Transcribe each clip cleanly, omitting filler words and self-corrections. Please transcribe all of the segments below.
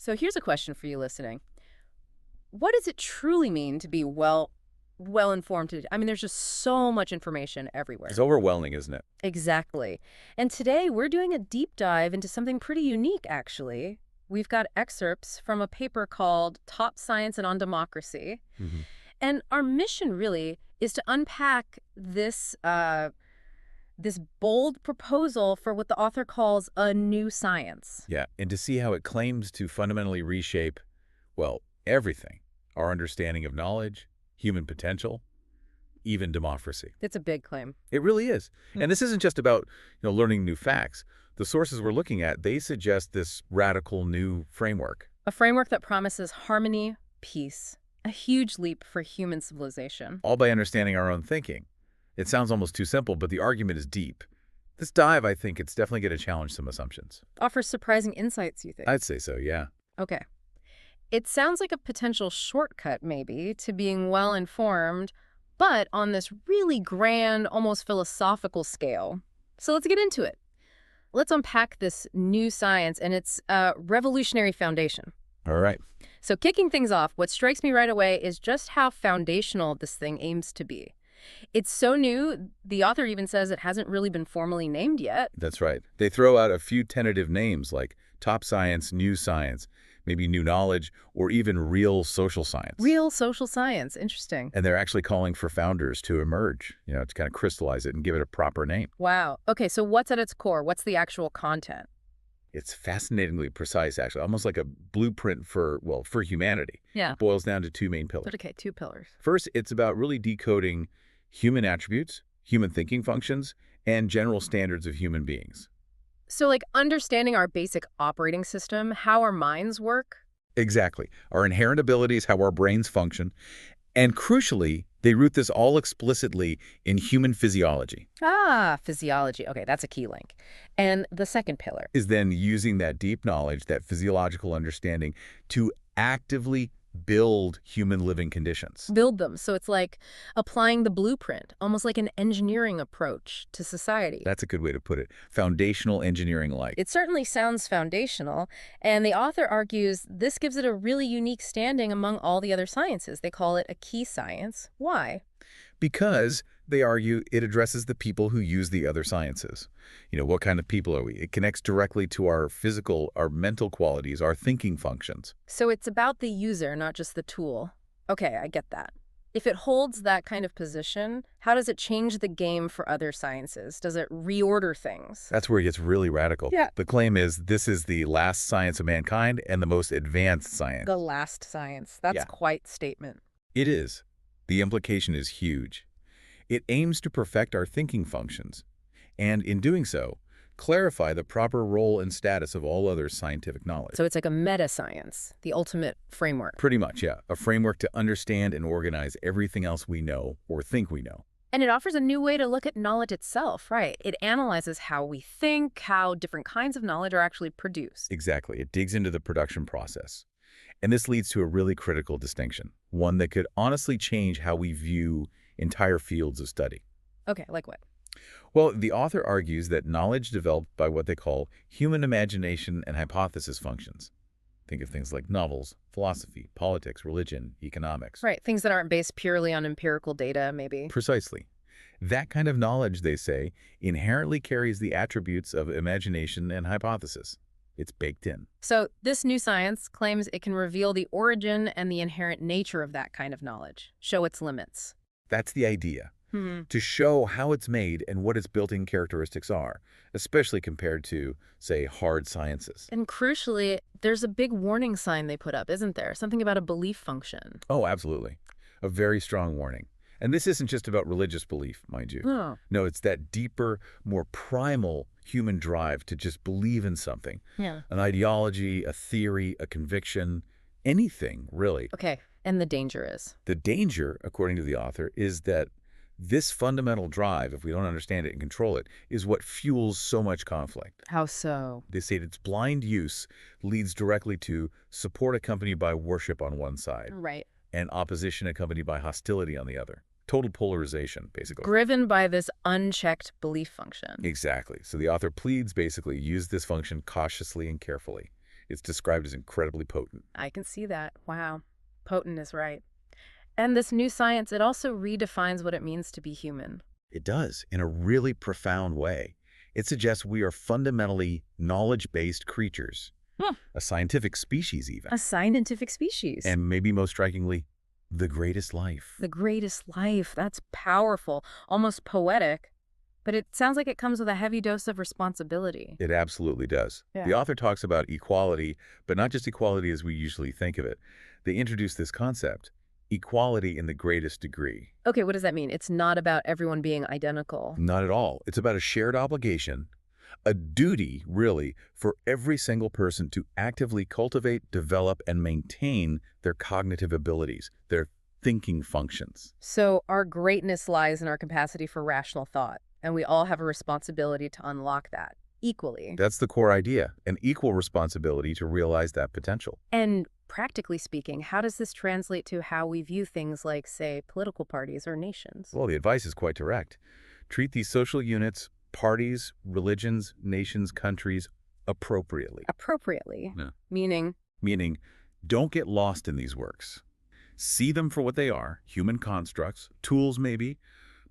So here's a question for you listening. What does it truly mean to be well informed? I mean, there's just so much information It's everywhere. overwhelming, isn't it? Exactly. And today we're doing a deep dive into something pretty unique, actually. We've got excerpts from a paper called Top Science and on Democracy. Hmm. And our mission really is to unpack this bold proposal for what the author calls a new science. Yeah, and to see how it claims to fundamentally reshape, well, everything. Our understanding of knowledge, human potential, even democracy. It's a big claim. It really is. And this isn't just about, learning new facts. The sources we're looking at, they suggest this radical new framework. A framework that promises harmony, peace, a huge leap for human civilization. All by understanding our own thinking. It sounds almost too simple, but the argument is deep. This dive, I think, it's definitely going to challenge some assumptions. Offers surprising insights, you think? I'd say so, yeah. Okay. It sounds like a potential shortcut, maybe, to being well-informed, but on this really grand, almost philosophical scale. So let's get into it. Let's unpack this new science and its revolutionary foundation. All right. So kicking things off, what strikes me right away is just how foundational this thing aims to be. It's so new, the author even says it hasn't really been formally named yet. That's right. They throw out a few tentative names like top science, new science, maybe new knowledge, or even real social science. Real social science. Interesting. And they're actually calling for founders to emerge, to kind of crystallize it and give it a proper name. Wow. Okay, so what's at its core? What's the actual content? It's fascinatingly precise, actually, almost like a blueprint for humanity. Yeah. Boils down to two main pillars. But okay, two pillars. First, it's about really decoding human attributes, human thinking functions, and general standards of human beings. So like understanding our basic operating system, how our minds work. Exactly. Our inherent abilities, how our brains function. And crucially, they root this all explicitly in human physiology. Ah, physiology. Okay, that's a key link. And the second pillar. Is then using that deep knowledge, that physiological understanding, to actively build human living conditions. Build them. So it's like applying the blueprint, almost like an engineering approach to society. That's a good way to put it. Foundational engineering-like. It certainly sounds foundational, and the author argues this gives it a really unique standing among all the other sciences. They call it a key science. Why? Because, they argue, it addresses the people who use the other sciences. What kind of people are we? It connects directly to our physical, our mental qualities, our thinking functions. So it's about the user, not just the tool. Okay, I get that. If it holds that kind of position, how does it change the game for other sciences? Does it reorder things? That's where it gets really radical. Yeah. The claim is this is the last science of mankind and the most advanced science. The last science. That's Yeah. quite statement. It is. The implication is huge. It aims to perfect our thinking functions, and in doing so, clarify the proper role and status of all other scientific knowledge. So it's like a meta-science, the ultimate framework. Pretty much, yeah. A framework to understand and organize everything else we know or think we know. And it offers a new way to look at knowledge itself, right? It analyzes how we think, how different kinds of knowledge are actually produced. Exactly. It digs into the production process. And this leads to a really critical distinction, one that could honestly change how we view entire fields of study. Okay, like what? Well, the author argues that knowledge developed by what they call human imagination and hypothesis functions. Think of things like novels, philosophy, politics, religion, economics. Right, things that aren't based purely on empirical data, maybe. Precisely. That kind of knowledge, they say, inherently carries the attributes of imagination and hypothesis. It's baked in. So this new science claims it can reveal the origin and the inherent nature of that kind of knowledge, show its limits. That's the idea. To show how it's made and what its built-in characteristics are, especially compared to, say, hard sciences. And crucially, there's a big warning sign they put up, isn't there? Something about a belief function. Oh, absolutely. A very strong warning. And this isn't just about religious belief, mind you. Oh. No, it's that deeper, more primal human drive to just believe in something. Yeah. An ideology, a theory, a conviction, anything, really. Okay, and the danger is? The danger, according to the author, is that this fundamental drive, if we don't understand it and control it, is what fuels so much conflict. How so? They say its blind use leads directly to support accompanied by worship on one side Right. and opposition accompanied by hostility on the other. Total polarization, basically. Driven by this unchecked belief function. Exactly. So the author pleads, basically, use this function cautiously and carefully. It's described as incredibly potent. I can see that. Wow. Potent is right. And this new science, it also redefines what it means to be human. It does, in a really profound way. It suggests we are fundamentally knowledge-based creatures, a scientific species even, A scientific species. and maybe most strikingly, the greatest life. The greatest life. That's powerful, almost poetic. But it sounds like it comes with a heavy dose of responsibility. It absolutely does. Yeah. The author talks about equality, but not just equality as we usually think of it. They introduce this concept, equality in the greatest degree. Okay, what does that mean? It's not about everyone being identical. Not at all. It's about a shared obligation, a duty, really, for every single person to actively cultivate, develop, and maintain their cognitive abilities, their thinking functions. So our greatness lies in our capacity for rational thought, and we all have a responsibility to unlock that equally. That's the core idea, an equal responsibility to realize that potential. And practically speaking, how does this translate to how we view things like, say, political parties or nations? Well, the advice is quite direct. Treat these social units, parties, religions, nations, countries, appropriately. Appropriately. Yeah. Meaning, Meaning, don't get lost in these works. See them for what they are, human constructs, tools maybe,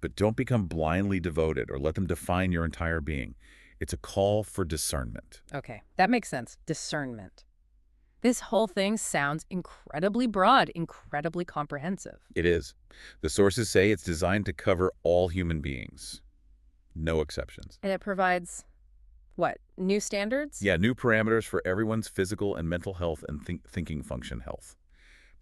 but don't become blindly devoted or let them define your entire being. It's a call for discernment. okay, that makes sense. Discernment. This whole thing sounds incredibly broad, incredibly comprehensive. It is. The sources say it's designed to cover all human beings. No exceptions. And it provides, what, new standards? Yeah, new parameters for everyone's physical and mental health and thinking function health.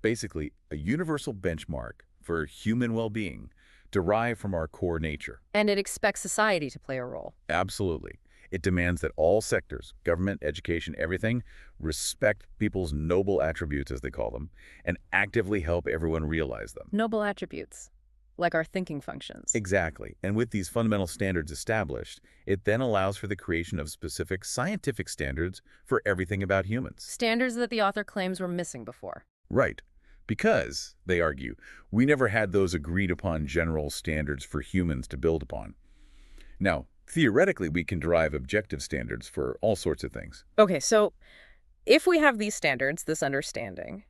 Basically, a universal benchmark for human well-being derived from our core nature. And it expects society to play a role. Absolutely. It demands that all sectors, government, education, everything, respect people's noble attributes, as they call them, and actively help everyone realize them. Noble attributes, like our thinking functions. Exactly. And with these fundamental standards established, it then allows for the creation of specific scientific standards for everything about humans. Standards that the author claims were missing before. Right. Because, they argue, we never had those agreed-upon general standards for humans to build upon. Now, theoretically, we can derive objective standards for all sorts of things. Okay, so if we have these standards, this understanding,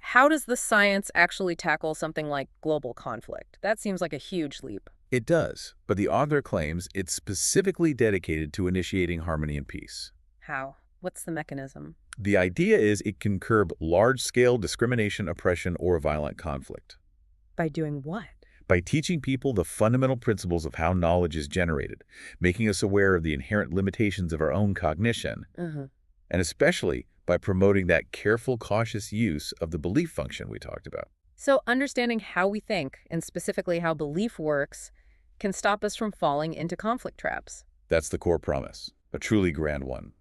how does the science actually tackle something like global conflict? That seems like a huge leap. It does, but the author claims it's specifically dedicated to initiating harmony and peace. How? What's the mechanism? The idea is it can curb large-scale discrimination, oppression, or violent conflict. By doing what? By teaching people the fundamental principles of how knowledge is generated, making us aware of the inherent limitations of our own cognition, and especially by promoting that careful, cautious use of the belief function we talked about. So understanding how we think, and specifically how belief works, can stop us from falling into conflict traps. That's the core promise, a truly grand one.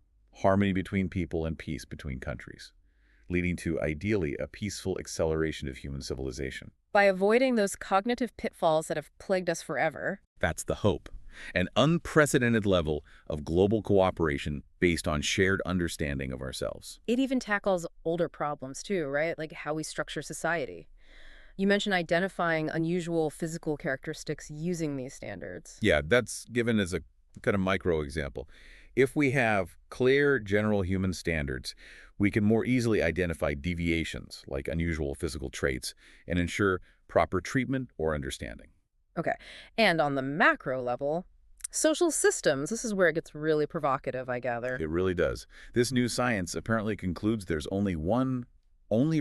Harmony between people and peace between countries, leading to, ideally, a peaceful acceleration of human civilization. By avoiding those cognitive pitfalls that have plagued us forever. That's the hope. An unprecedented level of global cooperation based on shared understanding of ourselves. It even tackles older problems too, right? Like how we structure society. You mentioned identifying unusual physical characteristics using these standards. Yeah, that's given as a kind of micro example. If we have clear general human standards, we can more easily identify deviations like unusual physical traits and ensure proper treatment or understanding. Okay. And on the macro level, social systems, this is where it gets really provocative, I gather. It really does. This new science apparently concludes there's only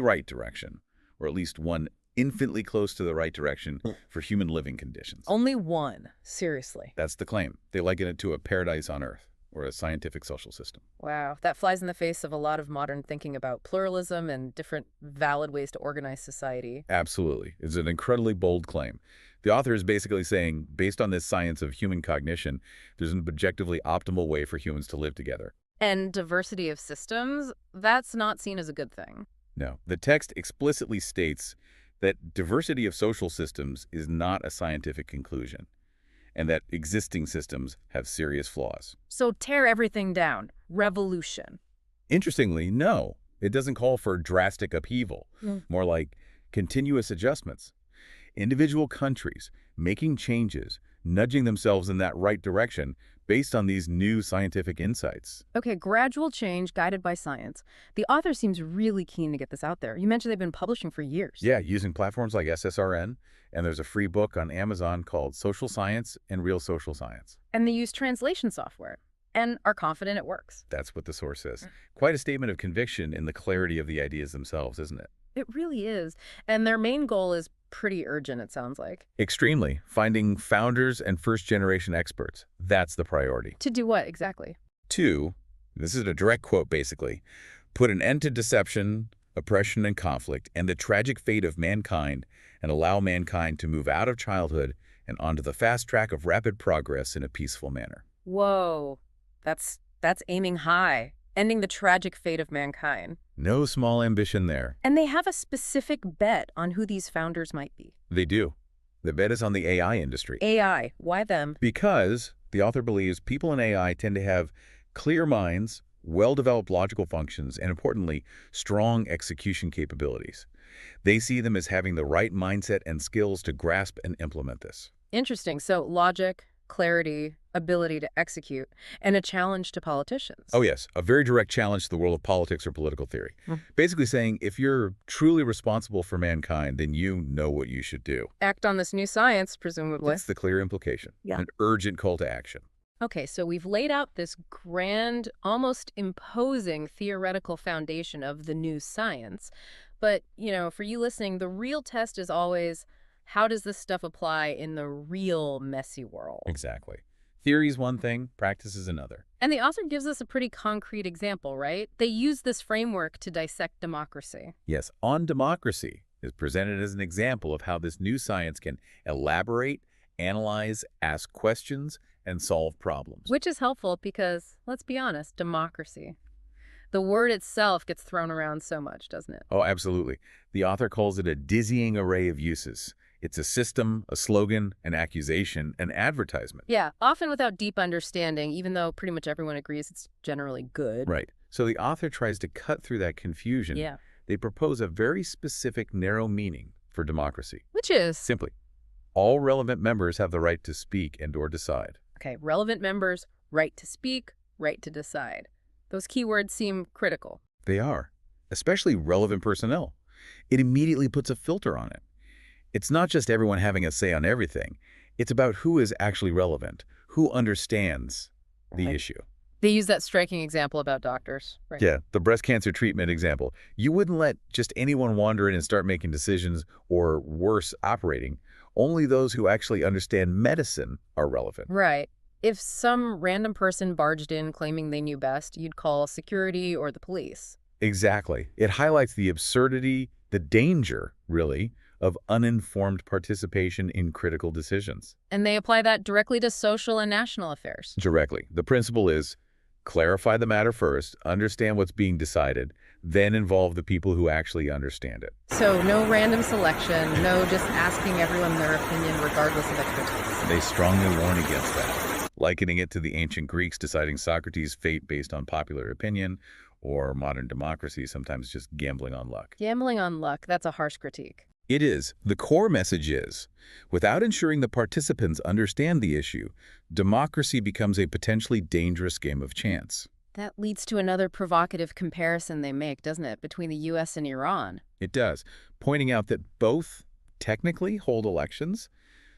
right direction, or at least one infinitely close to the right direction for human living conditions. Only one. Seriously. That's the claim. They liken it to a paradise on Earth, or a scientific social system. Wow, that flies in the face of a lot of modern thinking about pluralism and different valid ways to organize society. Absolutely. It's an incredibly bold claim. The author is basically saying, based on this science of human cognition, there's an objectively optimal way for humans to live together. And diversity of systems, that's not seen as a good thing. No. The text explicitly states that diversity of social systems is not a scientific conclusion, and that existing systems have serious flaws. So tear everything down. Revolution. Interestingly, no. It doesn't call for drastic upheaval, more like continuous adjustments. Individual countries making changes, nudging themselves in that right direction, based on these new scientific insights. Okay, gradual change guided by science. The author seems really keen to get this out there. You mentioned they've been publishing for years. Yeah, using platforms like SSRN, and there's a free book on Amazon called Social Science and Real Social Science. And they use translation software and are confident it works. That's what the source says. Quite a statement of conviction in the clarity of the ideas themselves, isn't it? It really is. And their main goal is pretty urgent, it sounds like. Extremely. Finding founders and first-generation experts. That's the priority. To do what exactly? 2, this is a direct quote basically, put an end to deception, oppression, and conflict, and the tragic fate of mankind, and allow mankind to move out of childhood and onto the fast track of rapid progress in a peaceful manner. Whoa, that's aiming high. Ending the tragic fate of mankind. No small ambition there. And they have a specific bet on who these founders might be. They do. The bet is on the AI industry. AI, why them? Because the author believes people in AI tend to have clear minds, well-developed logical functions, and importantly, strong execution capabilities. They see them as having the right mindset and skills to grasp and implement this. Interesting. So logic, clarity, ability to execute, and a challenge to politicians. Oh yes, a very direct challenge to the world of politics or political theory. Basically saying, if you're truly responsible for mankind, then you know what you should do. Act on this new science, presumably. That's the clear implication. Yeah. An urgent call to action. Okay, so we've laid out this grand, almost imposing theoretical foundation of the new science. But, for you listening, the real test is always, how does this stuff apply in the real messy world? Exactly. Theory is one thing, practice is another. And the author gives us a pretty concrete example, right? They use this framework to dissect democracy. Yes, On Democracy is presented as an example of how this new science can elaborate, analyze, ask questions, and solve problems. Which is helpful because, let's be honest, democracy. The word itself gets thrown around so much, doesn't it? Oh, absolutely. The author calls it a dizzying array of uses. It's a system, a slogan, an accusation, an advertisement. Yeah, often without deep understanding, even though pretty much everyone agrees it's generally good. Right. So the author tries to cut through that confusion. Yeah. They propose a very specific, narrow meaning for democracy. Which is? Simply, all relevant members have the right to speak and/or decide. Okay, relevant members, right to speak, right to decide. Those keywords seem critical. They are, especially relevant personnel. It immediately puts a filter on it. It's not just everyone having a say on everything. It's about who is actually relevant, who understands the issue. They use that striking example about doctors, right? Yeah, the breast cancer treatment example. You wouldn't let just anyone wander in and start making decisions or, worse, operating. Only those who actually understand medicine are relevant. Right. If some random person barged in claiming they knew best, you'd call security or the police. Exactly. It highlights the absurdity, the danger, really, of uninformed participation in critical decisions. And they apply that directly to social and national affairs. Directly. The principle is clarify the matter first, understand what's being decided, then involve the people who actually understand it. So no random selection, no just asking everyone their opinion regardless of expertise. They strongly warn against that, likening it to the ancient Greeks deciding Socrates' fate based on popular opinion, or modern democracy sometimes just gambling on luck. Gambling on luck, that's a harsh critique. It is. The core message is, without ensuring the participants understand the issue, democracy becomes a potentially dangerous game of chance. That leads to another provocative comparison they make, doesn't it, between the U.S. and Iran? It does, pointing out that both technically hold elections,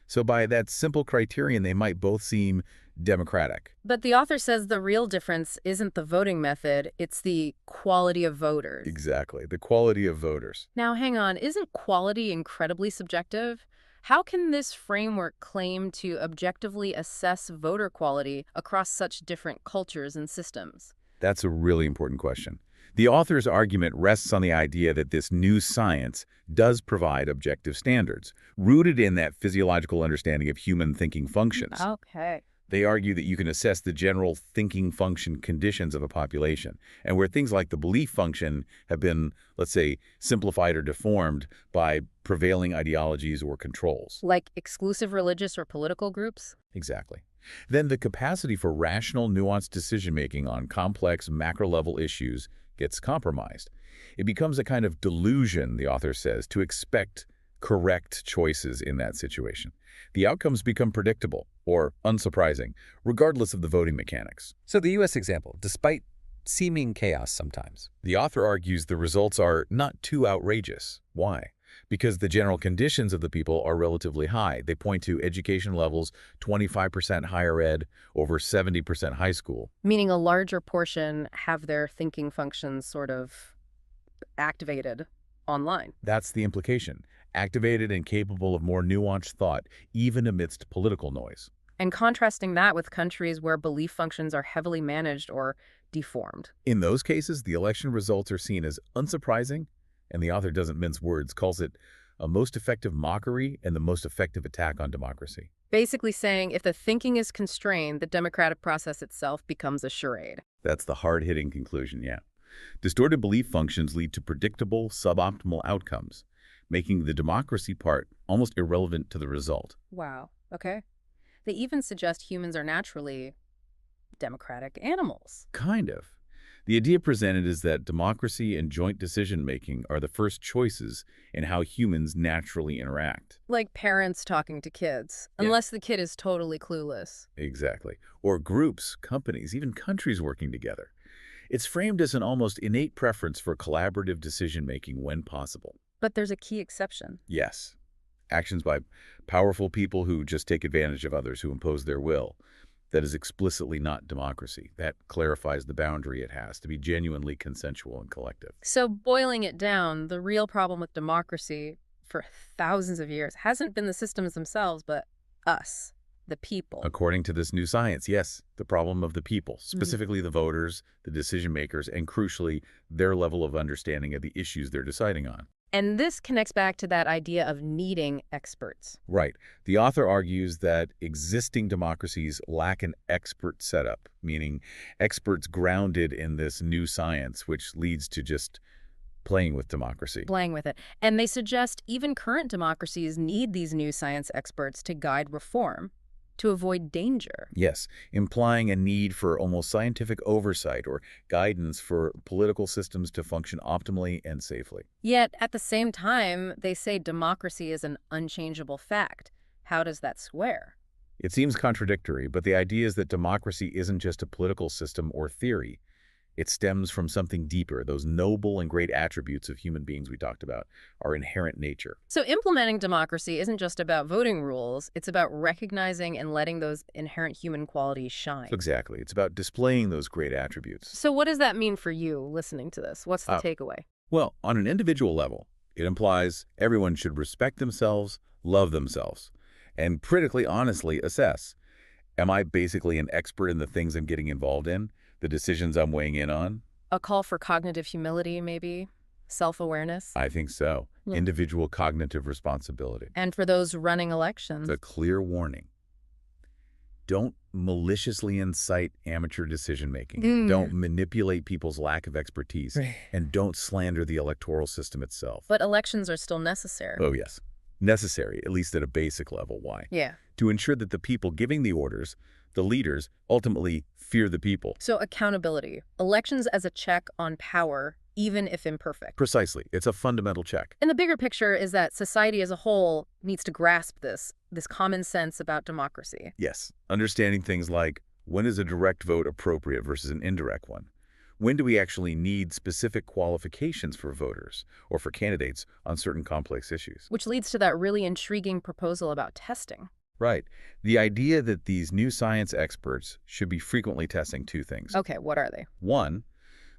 so by that simple criterion, they might both seem democratic. But the author says the real difference isn't the voting method, it's the quality of voters. Exactly, the quality of voters. Now, hang on, isn't quality incredibly subjective? How can this framework claim to objectively assess voter quality across such different cultures and systems? That's a really important question. The author's argument rests on the idea that this new science does provide objective standards, rooted in that physiological understanding of human thinking functions. Okay. They argue that you can assess the general thinking function conditions of a population, and where things like the belief function have been, let's say, simplified or deformed by prevailing ideologies or controls. Like exclusive religious or political groups? Exactly. Then the capacity for rational, nuanced decision-making on complex, macro-level issues gets compromised. It becomes a kind of delusion, the author says, to expect correct choices in that situation. The outcomes become predictable, or unsurprising, regardless of the voting mechanics. So the U.S. example, despite seeming chaos sometimes. The author argues the results are not too outrageous. Why? Because the general conditions of the people are relatively high. They point to education levels 25% higher ed over 70% high school. Meaning a larger portion have their thinking functions sort of activated online. That's the implication. Activated and capable of more nuanced thought, even amidst political noise. And contrasting that with countries where belief functions are heavily managed or deformed. In those cases, the election results are seen as unsurprising, and the author doesn't mince words, calls it a most effective mockery and the most effective attack on democracy. Basically saying if the thinking is constrained, the democratic process itself becomes a charade. That's the hard-hitting conclusion, yeah. Distorted belief functions lead to predictable, suboptimal outcomes, making the democracy part almost irrelevant to the result. Wow, okay. They even suggest humans are naturally democratic animals. Kind of. The idea presented is that democracy and joint decision-making are the first choices in how humans naturally interact. Like parents talking to kids, Yeah. unless the kid is totally clueless. Exactly. Or groups, companies, even countries working together. It's framed as an almost innate preference for collaborative decision-making when possible. But there's a key exception. Yes. Actions by powerful people who just take advantage of others, who impose their will. That is explicitly not democracy. That clarifies the boundary it has to be genuinely consensual and collective. So boiling it down, the real problem with democracy for thousands of years hasn't been the systems themselves, but us, the people. According to this new science, yes, the problem of the people, specifically the voters, the decision makers, and crucially, their level of understanding of the issues they're deciding on. And this connects back to that idea of needing experts. Right. The author argues that existing democracies lack an expert setup, meaning experts grounded in this new science, which leads to just playing with democracy. Playing with it. And they suggest even current democracies need these new science experts to guide reform, to avoid danger. Yes, implying a need for almost scientific oversight or guidance for political systems to function optimally and safely. Yet, at the same time, they say democracy is an unchangeable fact. How does that square? It seems contradictory, but the idea is that democracy isn't just a political system or theory. It stems from something deeper. Those noble and great attributes of human beings we talked about, our inherent nature. So implementing democracy isn't just about voting rules. It's about recognizing and letting those inherent human qualities shine. Exactly. It's about displaying those great attributes. So what does that mean for you listening to this? What's the takeaway? Well, on an individual level, it implies everyone should respect themselves, love themselves, and critically, honestly assess, am I basically an expert in the things I'm getting involved in? The decisions I'm weighing in on? A call for cognitive humility, maybe? Self-awareness? I think so. Yeah. Individual cognitive responsibility. And for those running elections? It's a clear warning. Don't maliciously incite amateur decision-making. Don't manipulate people's lack of expertise. And don't slander the electoral system itself. But elections are still necessary. Oh, yes. Necessary, at least at a basic level. Why? Yeah. To ensure that the people giving the orders, the leaders, ultimately fear the people. So accountability. Elections as a check on power, even if imperfect. Precisely. It's a fundamental check. And the bigger picture is that society as a whole needs to grasp this common sense about democracy. Yes. Understanding things like, when is a direct vote appropriate versus an indirect one? When do we actually need specific qualifications for voters or for candidates on certain complex issues? Which leads to that really intriguing proposal about testing. Right. The idea that these new science experts should be frequently testing two things. Okay, what are they? One,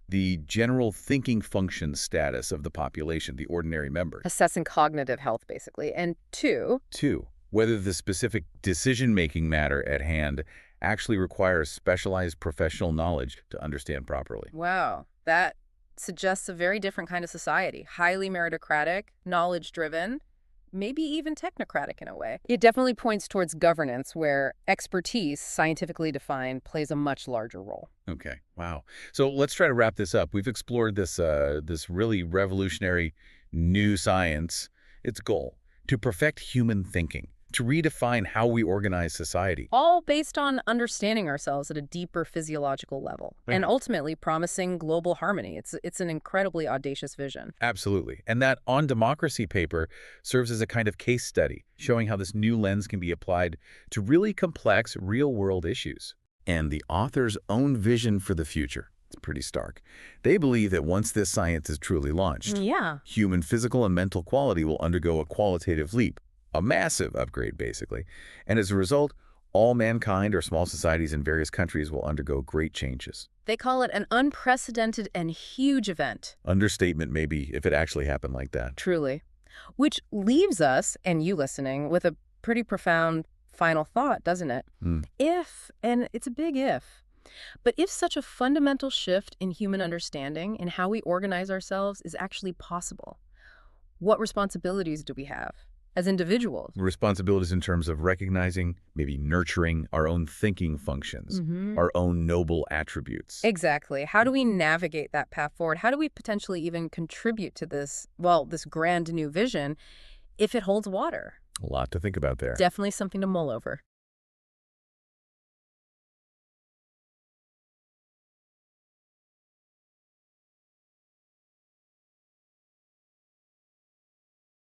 the general thinking function status of the population, the ordinary member. Assessing cognitive health, basically. And two, Whether the specific decision-making matter at hand actually requires specialized professional knowledge to understand properly. wow, that suggests a very different kind of society. Highly meritocratic, knowledge-driven, maybe even technocratic in a way. It definitely points towards governance where expertise, scientifically defined, plays a much larger role. Okay, wow. So let's try to wrap this up. We've explored this really revolutionary new science, its goal, to perfect human thinking, to redefine how we organize society. All based on understanding ourselves at a deeper physiological level and ultimately promising global harmony. It's an incredibly audacious vision. Absolutely. And that On Democracy paper serves as a kind of case study, showing how this new lens can be applied to really complex, real-world issues. And the author's own vision for the future. It's pretty stark. They believe that once this science is truly launched, Yeah. human physical and mental quality will undergo a qualitative leap, a massive upgrade, basically. And as a result, all mankind or small societies in various countries will undergo great changes. They call it an unprecedented and huge event. Understatement, maybe, if it actually happened like that. Truly. Which leaves us, and you listening, with a pretty profound final thought, doesn't it? If, and it's a big if, but if such a fundamental shift in human understanding and how we organize ourselves is actually possible, what responsibilities do we have as individuals? Responsibilities in terms of recognizing, maybe nurturing our own thinking functions, our own noble attributes. Exactly. How do we navigate that path forward? How do we potentially even contribute to this, well, this grand new vision if it holds water? A lot to think about there. Definitely something to mull over.